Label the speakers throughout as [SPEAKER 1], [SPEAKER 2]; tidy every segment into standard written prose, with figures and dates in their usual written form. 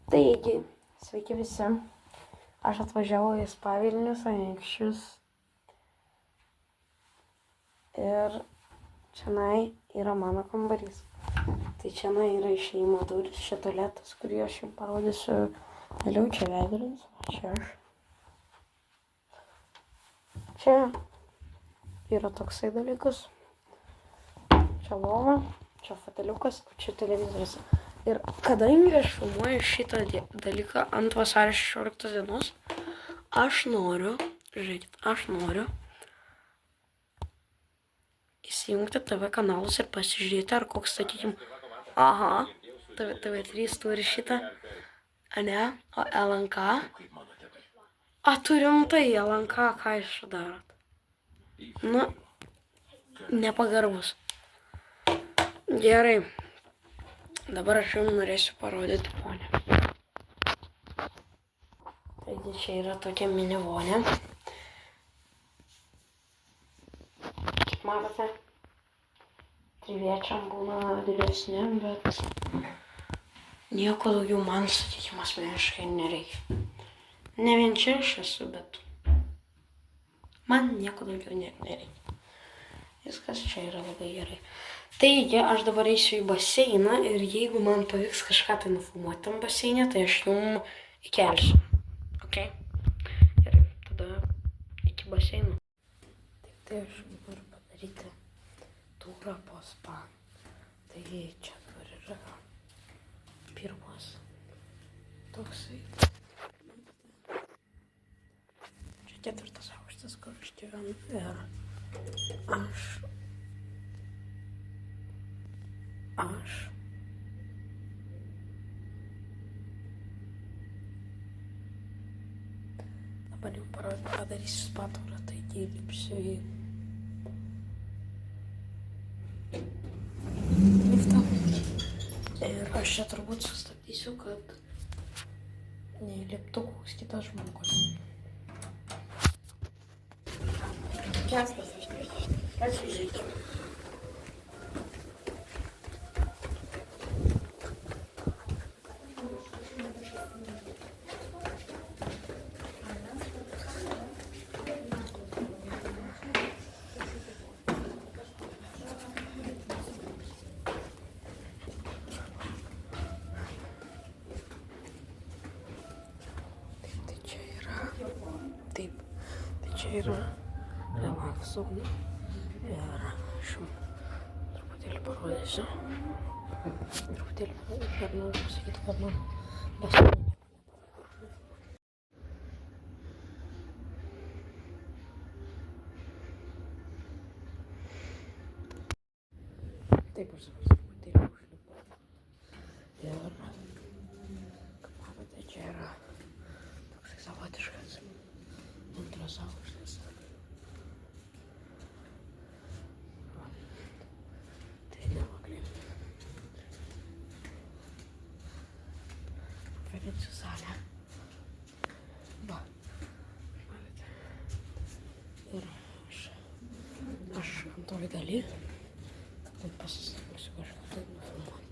[SPEAKER 1] Taigi, sveiki visi. Aš atvažiavau į Spa Vilnius Anykščius. Ir čionai yra mano kambarys. Tai čionai yra išėjimo durys, čia tualetas, kurį aš jums parodysiu vėliau. Čia veidrodis, čia aš. Čia yra toksai dalykas. Čia lova, čia foteliukas, čia televizorius. Ir kadangi aš filmuoju šitą dalyką ant vasario 16 dienos, aš noriu įsijungti TV kanalus ir pasižiūrėti, ar koks, sakykime, TV3 turi šitą, ne, o LNK. Turim tai LNK, ką jūs čia darot? Nu, nepagarbus. Gerai. Dabar aš jums norėsiu parodyti vonę. Taigi čia yra tokia mini vonė. Kaip matote, triviečiam būna didesnė, bet nieko daugiau man, sakykime, asmeniškai nereikia. Ne vien čia aš esu, bet man nieko daugiau nereikia. Viskas čia yra labai gerai. Taigi, aš dabar eisiu į baseiną ir jeigu man pavyks kažką tai nufilmuoti tam baseinė, tai aš jums įkelsiu. Ok? Gerai, tada iki baseino. Taip, tai aš noriu padaryti turą po spa. Taigi, čia dabar yra pirmas toksai. Čia ketvirtas aukštas, kur aš gyvenu ir aš dabar jau padarysiu spa turą, taigi lipsiu į liftą. Ir aš čia turbūt sustabdysiu, kad neįliptų koks kitas žmogus. Kestas aš nežinau. Pasižiūrėkime. Čia yra relakso zona ir aš jums truputėlį parodysiu. Ir noriu pasakyti, kad man baseinė nieko nepavyko. Taip, aš truputėlį užlipau. Ir, kaip matote, čia yra toksai savotiškas antras aukštas. Tai nevagliai. Konferencijų salė. Va. Matote. Ir aš antroji daly. Tai pasistengsiu kažką tai nufilmuoti.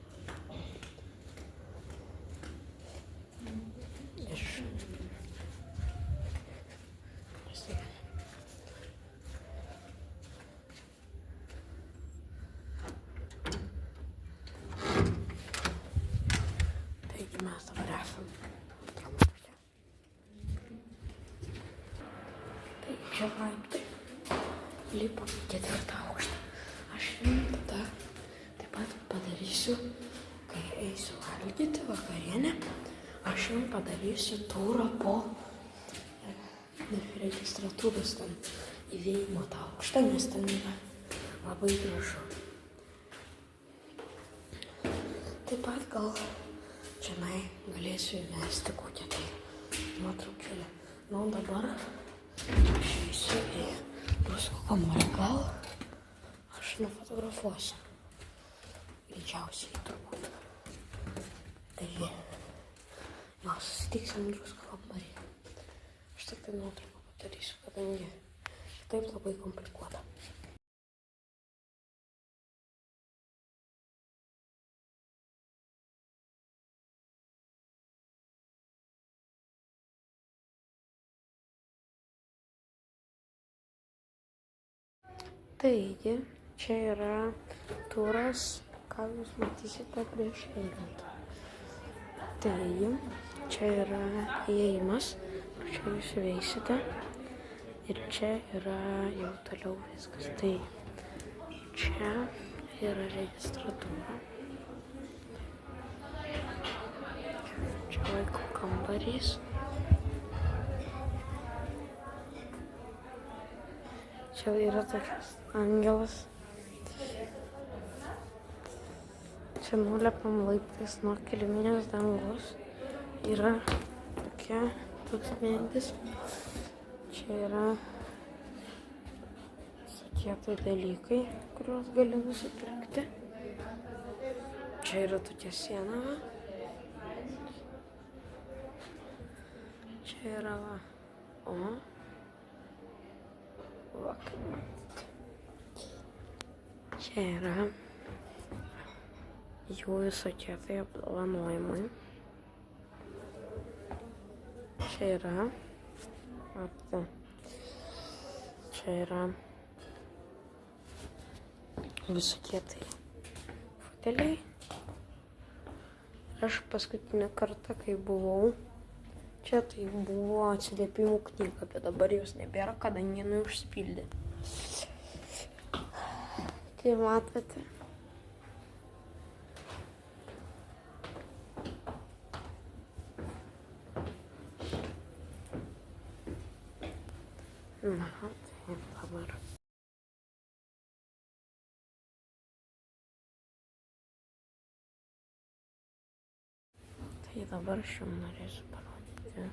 [SPEAKER 1] Taigi mes dabar esam antram aukšte. Taigi čia laiptai. Lipam į ketvirtą aukštą. Aš jums tada taip pat padarysiu, kai eisiu valgyti vakarienę, aš jums padarysiu turą po registratūros ten įėjimo tą aukštą, nes ten yra labai gražu. Taip pat gal čionai galėsiu įmesti kokią tai nuotraukėlę. Nu, dabar aš eisiu į druskų kambarį. Gal aš nufotografuosiu. Greičiausiai turbūt. Taigi, gal susitiksim druskų kambarį. Aš tik tai nuotrauką padarysiu, kadangi taip labai komplikuota. Taigi, čia yra turas, ką jūs matysite prieš einant. Taigi, čia yra įėjimas, čia jūs veisite ir čia yra jau toliau viskas. Tai čia yra registratūra. Čia vaikų kambarys. Čia yra tokias angelas. Čia nulepiam laiptais nuo kiliminės dangos. Yra toks medis. Čia yra tokie tai dalykai, kuriuos gali nusipirkti. Čia yra tokia siena. Čia yra va. Va, kaip matyti. Čia yra jų visokie tai apdovanojimai. Čia yra. Čia yra visokie tai foteliai. Aš paskutinę kartą, kai buvau čia, tai buvo atsiliepimų knyga, bet dabar jos nebėra, kadangi jinai užsipildė. Tai matote. Na, tai dabar. Tai dabar aš jums norėsiu parodyti